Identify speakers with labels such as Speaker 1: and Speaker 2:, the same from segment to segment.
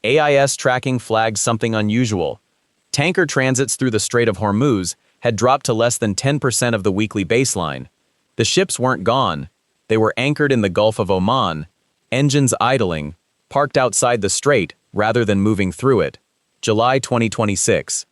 Speaker 1: AIS tracking flagged something unusual. Tanker transits through the Strait of Hormuz had dropped to less than 10% of the weekly baseline. The ships weren't gone. They were anchored in the Gulf of Oman, engines idling, parked outside the strait rather than moving through it. July 2026.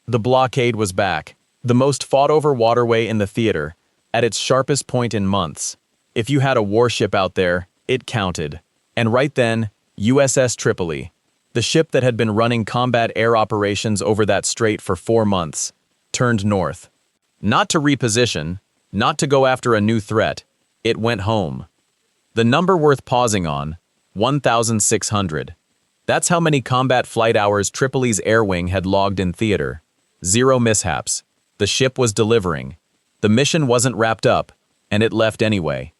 Speaker 1: The blockade was back, the most fought-over waterway in the theater, at its sharpest point in months. If you had a warship out there, it counted. And right then, USS Tripoli, the ship that had been running combat air operations over that strait for 4 months, turned north. Not to reposition, not to go after a new threat, it went home. The number worth pausing on, 1,600. That's how many combat flight hours Tripoli's air wing had logged in theater. 0 mishaps. The ship was delivering. The mission wasn't wrapped up, and it left anyway.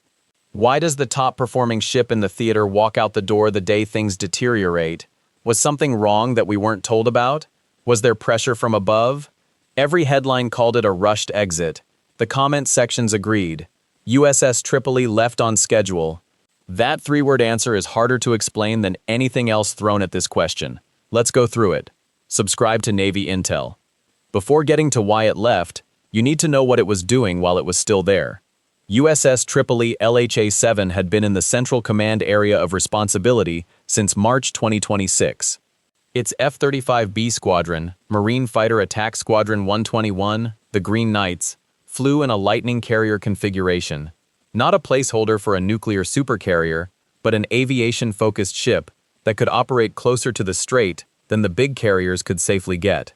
Speaker 1: Why does the top-performing ship in the theater walk out the door the day things deteriorate? Was something wrong that we weren't told about? Was there pressure from above? Every headline called it a rushed exit. The comment sections agreed. USS Tripoli left on schedule. That 3-word answer is harder to explain than anything else thrown at this question. Let's go through it. Subscribe to Navy Intel. Before getting to why it left, you need to know what it was doing while it was still there. USS Tripoli LHA-7 had been in the Central Command area of responsibility since March 2026. Its F-35B Squadron, Marine Fighter Attack Squadron 121, the Green Knights, flew in a Lightning carrier configuration. Not a placeholder for a nuclear supercarrier, but an aviation-focused ship that could operate closer to the strait than the big carriers could safely get.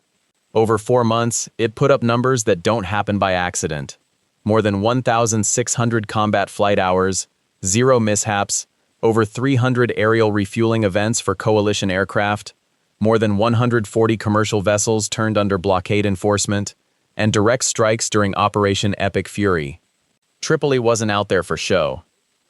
Speaker 1: Over 4 months, it put up numbers that don't happen by accident. More than 1,600 combat flight hours, 0 mishaps, over 300 aerial refueling events for coalition aircraft, more than 140 commercial vessels turned under blockade enforcement, and direct strikes during Operation Epic Fury. Tripoli wasn't out there for show.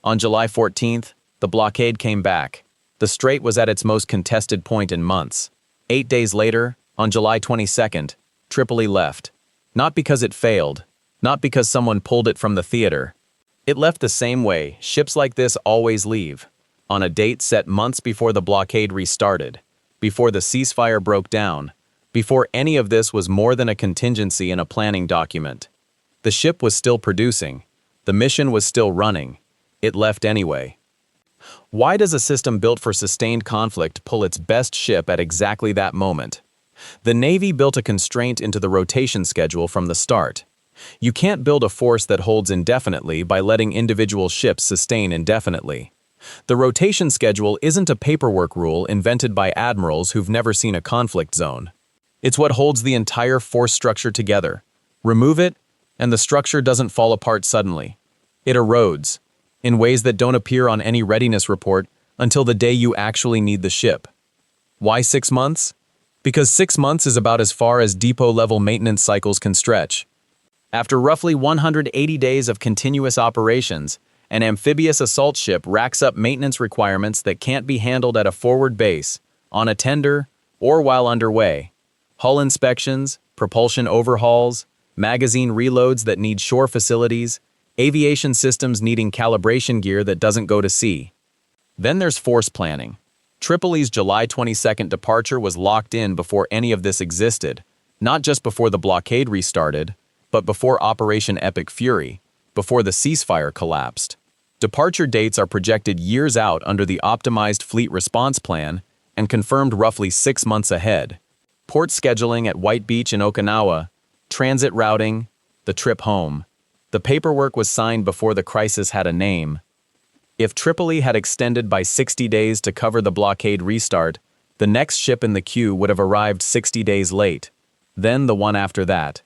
Speaker 1: On July 14th, the blockade came back. The strait was at its most contested point in months. 8 days later, on July 22nd, Tripoli left. Not because it failed, not because someone pulled it from the theater. It left the same way ships like this always leave, on a date set months before the blockade restarted, before the ceasefire broke down, before any of this was more than a contingency in a planning document. The ship was still producing. The mission was still running. It left anyway. Why does a system built for sustained conflict pull its best ship at exactly that moment? The Navy built a constraint into the rotation schedule from the start. You can't build a force that holds indefinitely by letting individual ships sustain indefinitely. The rotation schedule isn't a paperwork rule invented by admirals who've never seen a conflict zone. It's what holds the entire force structure together. Remove it, and the structure doesn't fall apart suddenly. It erodes, in ways that don't appear on any readiness report until the day you actually need the ship. Why 6 months? Because 6 months is about as far as depot-level maintenance cycles can stretch. After roughly 180 days of continuous operations, an amphibious assault ship racks up maintenance requirements that can't be handled at a forward base, on a tender, or while underway. Hull inspections, propulsion overhauls, magazine reloads that need shore facilities, aviation systems needing calibration gear that doesn't go to sea. Then there's force planning. Tripoli's July 22nd departure was locked in before any of this existed, not just before the blockade restarted, but before Operation Epic Fury, before the ceasefire collapsed. Departure dates are projected years out under the optimized fleet response plan and confirmed roughly 6 months ahead. Port scheduling at White Beach in Okinawa, transit routing, the trip home. The paperwork was signed before the crisis had a name. If Tripoli had extended by 60 days to cover the blockade restart, the next ship in the queue would have arrived 60 days late, then the one after that.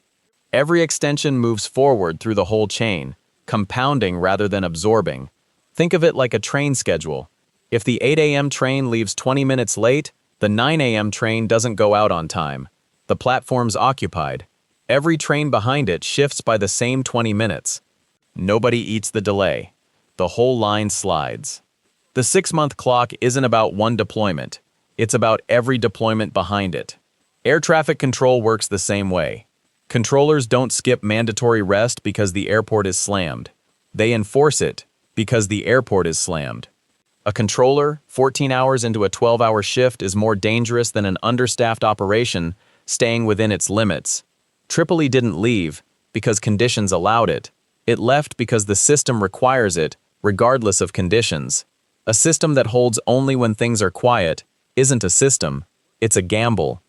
Speaker 1: Every extension moves forward through the whole chain, compounding rather than absorbing. Think of it like a train schedule. If the 8 a.m. train leaves 20 minutes late, the 9 a.m. train doesn't go out on time. The platform's occupied. Every train behind it shifts by the same 20 minutes. Nobody eats the delay. The whole line slides. The 6-month clock isn't about one deployment. It's about every deployment behind it. Air traffic control works the same way. Controllers don't skip mandatory rest because the airport is slammed. They enforce it because the airport is slammed. A controller, 14 hours into a 12-hour shift, is more dangerous than an understaffed operation staying within its limits. Tripoli didn't leave because conditions allowed it. It left because the system requires it, regardless of conditions. A system that holds only when things are quiet isn't a system, it's a gamble.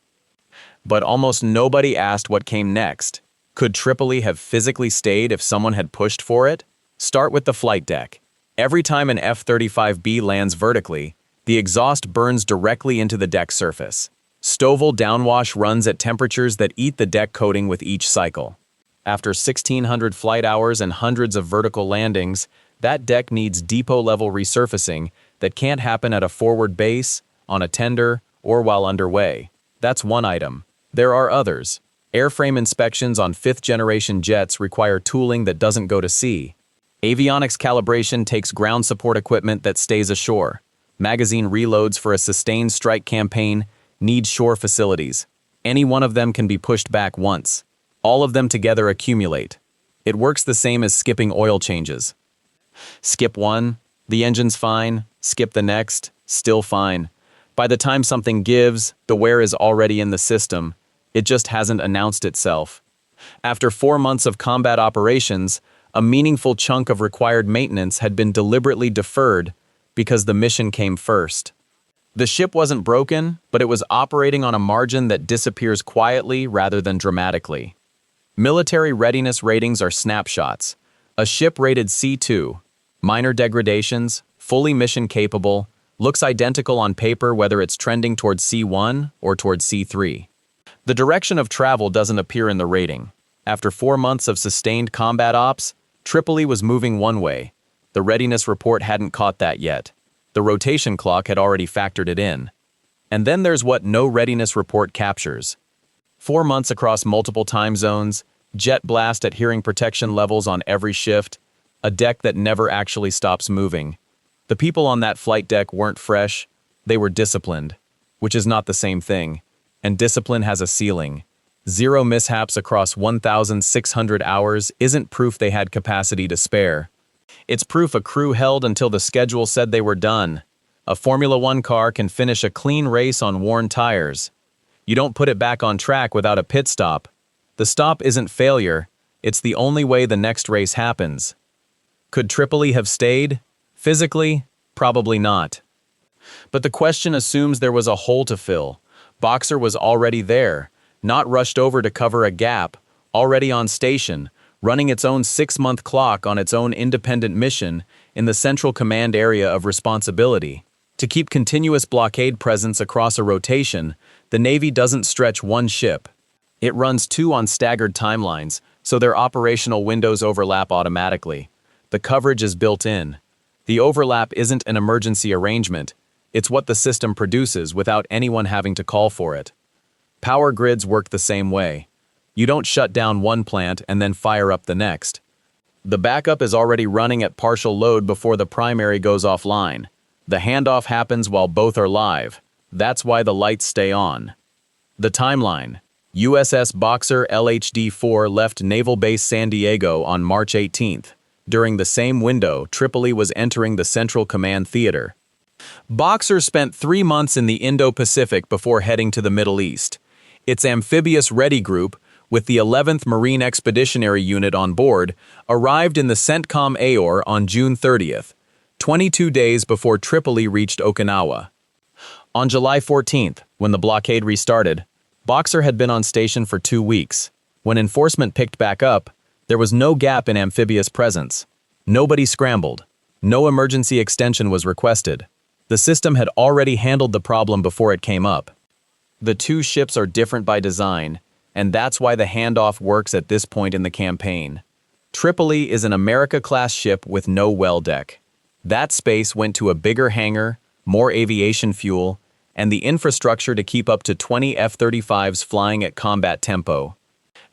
Speaker 1: But almost nobody asked what came next. Could Tripoli have physically stayed if someone had pushed for it? Start with the flight deck. Every time an F-35B lands vertically, the exhaust burns directly into the deck surface. Stovall downwash runs at temperatures that eat the deck coating with each cycle. After 1,600 flight hours and hundreds of vertical landings, that deck needs depot-level resurfacing that can't happen at a forward base, on a tender, or while underway. That's one item. There are others. Airframe inspections on fifth-generation jets require tooling that doesn't go to sea. Avionics calibration takes ground support equipment that stays ashore. Magazine reloads for a sustained strike campaign need shore facilities. Any one of them can be pushed back once. All of them together accumulate. It works the same as skipping oil changes. Skip one, the engine's fine. Skip the next, still fine. By the time something gives, the wear is already in the system. It just hasn't announced itself. After 4 months of combat operations, a meaningful chunk of required maintenance had been deliberately deferred because the mission came first. The ship wasn't broken, but it was operating on a margin that disappears quietly rather than dramatically. Military readiness ratings are snapshots. A ship rated C2, minor degradations, fully mission capable, looks identical on paper whether it's trending towards C1 or towards C3. The direction of travel doesn't appear in the rating. After 4 months of sustained combat ops, Tripoli was moving one way. The readiness report hadn't caught that yet. The rotation clock had already factored it in. And then there's what no readiness report captures. 4 months across multiple time zones, jet blast at hearing protection levels on every shift, a deck that never actually stops moving. The people on that flight deck weren't fresh, they were disciplined, which is not the same thing. And discipline has a ceiling. 0 mishaps across 1,600 hours isn't proof they had capacity to spare. It's proof a crew held until the schedule said they were done. A Formula One car can finish a clean race on worn tires. You don't put it back on track without a pit stop. The stop isn't failure, it's the only way the next race happens. Could Tripoli have stayed? Physically, probably not. But the question assumes there was a hole to fill. Boxer was already there, not rushed over to cover a gap, already on station, running its own 6-month clock on its own independent mission in the Central Command area of responsibility. To keep continuous blockade presence across a rotation, the Navy doesn't stretch one ship. It runs 2 on staggered timelines, so their operational windows overlap automatically. The coverage is built in. The overlap isn't an emergency arrangement, it's what the system produces without anyone having to call for it. Power grids work the same way. You don't shut down one plant and then fire up the next. The backup is already running at partial load before the primary goes offline. The handoff happens while both are live. That's why the lights stay on. The timeline. USS Boxer LHD-4 left Naval Base San Diego on March 18th. During the same window, Tripoli was entering the Central Command Theater. Boxer spent 3 months in the Indo-Pacific before heading to the Middle East. Its amphibious ready group, with the 11th Marine Expeditionary Unit on board, arrived in the CENTCOM Aor on June 30th, 22 days before Tripoli reached Okinawa. On July 14th, when the blockade restarted, Boxer had been on station for 2 weeks. When enforcement picked back up, there was no gap in amphibious presence. Nobody scrambled. No emergency extension was requested. The system had already handled the problem before it came up. The 2 ships are different by design, and that's why the handoff works at this point in the campaign. Tripoli is an America-class ship with no well deck. That space went to a bigger hangar, more aviation fuel, and the infrastructure to keep up to 20 F-35s flying at combat tempo.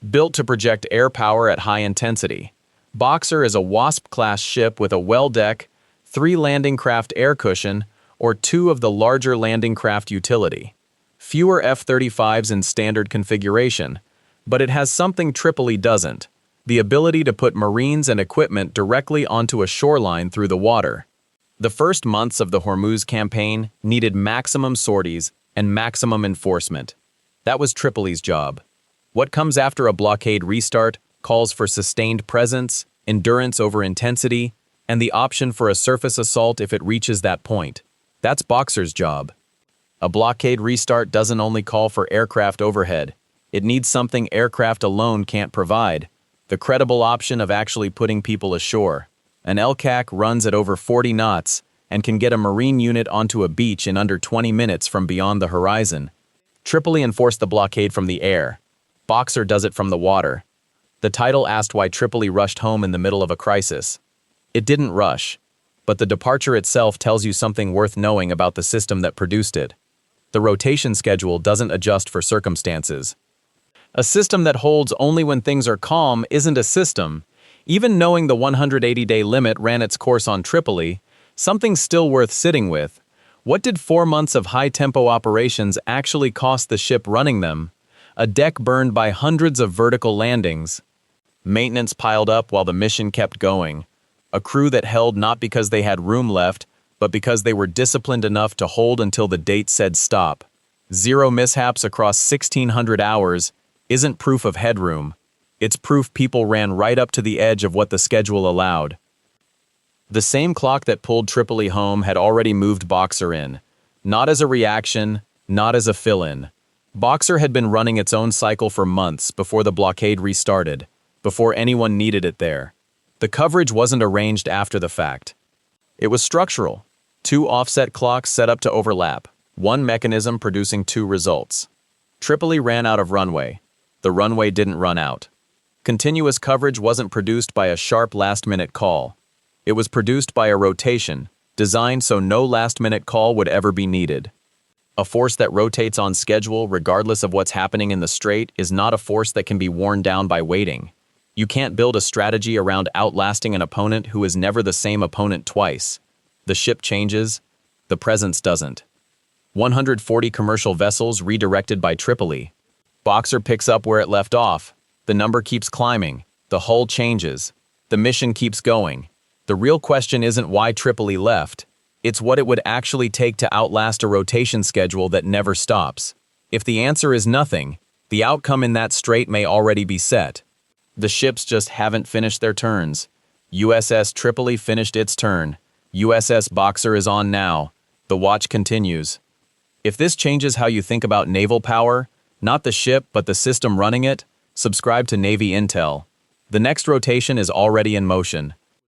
Speaker 1: Built to project air power at high intensity, Boxer is a Wasp-class ship with a well deck, 3 landing craft air cushion, or 2 of the larger landing craft utility. Fewer F-35s in standard configuration, but it has something Tripoli doesn't: the ability to put Marines and equipment directly onto a shoreline through the water. The first months of the Hormuz campaign needed maximum sorties and maximum enforcement. That was Tripoli's job. What comes after a blockade restart calls for sustained presence, endurance over intensity, and the option for a surface assault if it reaches that point. That's Boxer's job. A blockade restart doesn't only call for aircraft overhead. It needs something aircraft alone can't provide: the credible option of actually putting people ashore. An LCAC runs at over 40 knots and can get a Marine unit onto a beach in under 20 minutes from beyond the horizon. Tripoli enforced the blockade from the air. Boxer does it from the water. The title asked why Tripoli rushed home in the middle of a crisis. It didn't rush, but the departure itself tells you something worth knowing about the system that produced it. The rotation schedule doesn't adjust for circumstances. A system that holds only when things are calm isn't a system. Even knowing the 180-day limit ran its course on Tripoli, something's still worth sitting with. What did 4 months of high-tempo operations actually cost the ship running them? A deck burned by hundreds of vertical landings. Maintenance piled up while the mission kept going. A crew that held not because they had room left, but because they were disciplined enough to hold until the date said stop. 0 mishaps across 1,600 hours isn't proof of headroom. It's proof people ran right up to the edge of what the schedule allowed. The same clock that pulled Tripoli home had already moved Boxer in. Not as a reaction, not as a fill-in. Boxer had been running its own cycle for months before the blockade restarted, before anyone needed it there. The coverage wasn't arranged after the fact. It was structural. 2 offset clocks set up to overlap, one mechanism producing 2 results. Tripoli ran out of runway. The runway didn't run out. Continuous coverage wasn't produced by a sharp last-minute call. It was produced by a rotation, designed so no last-minute call would ever be needed. A force that rotates on schedule regardless of what's happening in the strait is not a force that can be worn down by waiting. You can't build a strategy around outlasting an opponent who is never the same opponent twice. The ship changes, the presence doesn't. 140 commercial vessels redirected by Tripoli. Boxer picks up where it left off. The number keeps climbing. The hull changes. The mission keeps going. The real question isn't why Tripoli left. It's what it would actually take to outlast a rotation schedule that never stops. If the answer is nothing, the outcome in that strait may already be set. The ships just haven't finished their turns. USS Tripoli finished its turn. USS Boxer is on now. The watch continues. If this changes how you think about naval power, not the ship but the system running it, subscribe to Navy Intel. The next rotation is already in motion.